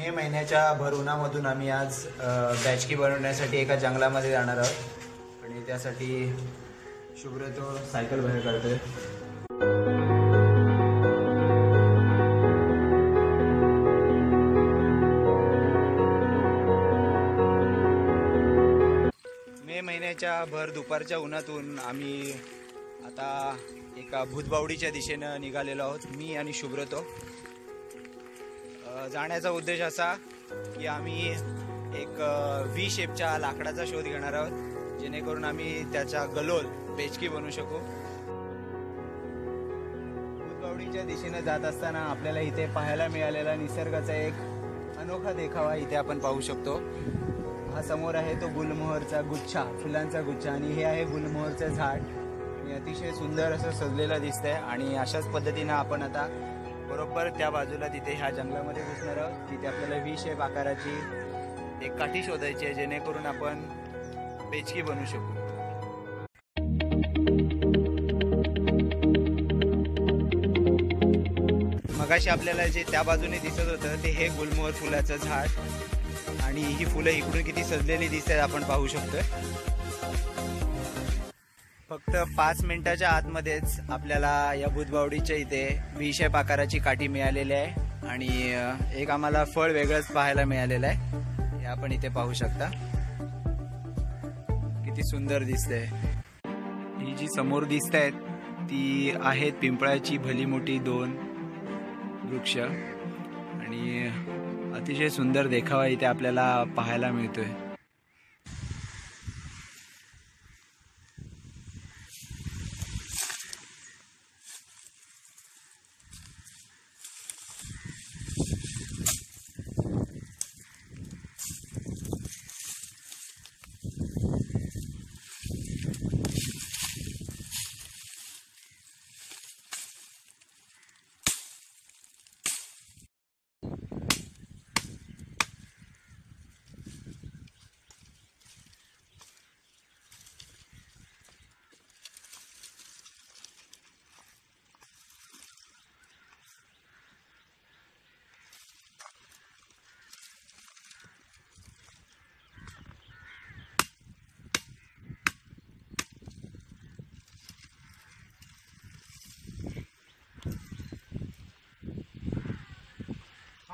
मे महिन्याच्या भर उन्हामधून आम्ही आज बॅचकी बनवण्यासाठी एका जंगलामध्ये जाणार आहोत आणि त्यासाठी शुभ्रतो सायकल बाहेर काढतोय. मे महिन्याच्या भर दुपारच्या उन्हातून आम्ही आता एका भूतबावडीच्या दिशेनं निघालेलो आहोत. मी आणि शुभ्रतो. जाण्याचा उद्देश असा की आम्ही एक व्ही शेपच्या लाकडाचा शोध घेणार आहोत जेणेकरून आम्ही त्याचा गलोल बेचकी बनवू शकू. भूतबावडीच्या दिशेनं जात असताना आपल्याला इथे पाहायला मिळालेला निसर्गाचा एक अनोखा देखावा इथे आपण पाहू शकतो. हा समोर आहे तो गुलमोहरचा गुच्छा, फुलांचा गुच्छा, आणि हे आहे गुलमोहरचं झाड. आणि अतिशय सुंदर असं सजलेलं दिसतंय. आणि अशाच पद्धतीनं आपण आता बरोबर त्या बाजूला तिथे ह्या जंगलामध्ये घुसणार आहोत. तिथे आपल्याला व्ही शेप आकाराची एक काठी शोधायची आहे जेणेकरून आपण बेचकी बनवू शकू. मगाशी आपल्याला जे त्या बाजूने दिसत होतं ते हे गुलमोहर फुलाचं झाड आणि ही फुलं इकडून किती सजलेली दिसतात आपण पाहू शकतोय. फक्त 5 मिनिटाच्या आतमध्येच आपल्याला या भूतबावडीच्या इथे व्ही शेप आकाराची काठी मिळालेली आहे आणि एक आम्हाला फळ वेगळंच पाहायला मिळालेलं आहे. हे आपण इथे पाहू शकता. किती सुंदर दिसतंय. ही जी समोर दिसत आहेत ती आहेत पिंपळाची भली मोठी 2 वृक्ष आणि अतिशय सुंदर देखावा इथे आपल्याला पाहायला मिळतोय.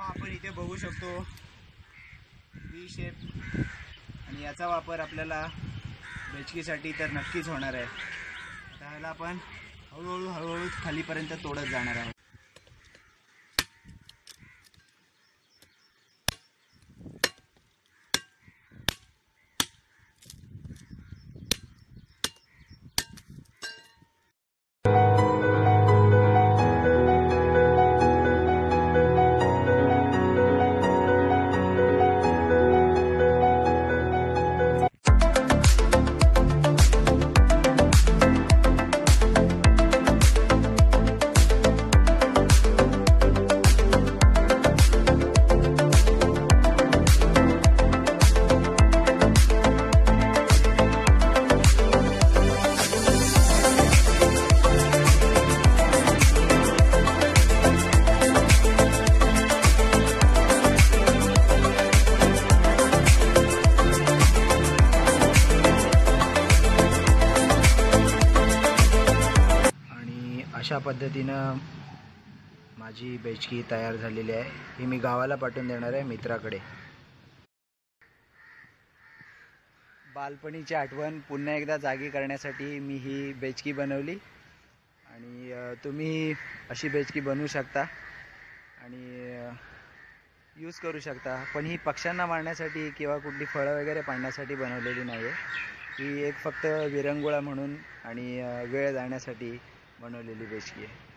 आपण इथे बघू शकतो व्ही शेप आणि याचा वापर आपल्याला बेचकीसाठी तर नक्कीच होणार आहे. त्याला आपण हळूहळू खालीपर्यंत तोडत जाणार आहोत. अशा पद्धतीनं माझी बेचकी तयार झालेली आहे. ही मी गावाला पाठवून देणार आहे मित्राकडे. बालपणीची आठवण पुन्हा एकदा जागी करण्यासाठी मी ही बेचकी बनवली आणि तुम्ही अशी बेचकी बनवू शकता आणि यूज करू शकता. पण ही पक्ष्यांना मारण्यासाठी किंवा कुठली फळं वगैरे पाडण्यासाठी बनवलेली नाही आहे. ही एक फक्त विरंगुळा म्हणून आणि वेळ जाण्यासाठी बनवलेली बेचकी आहे.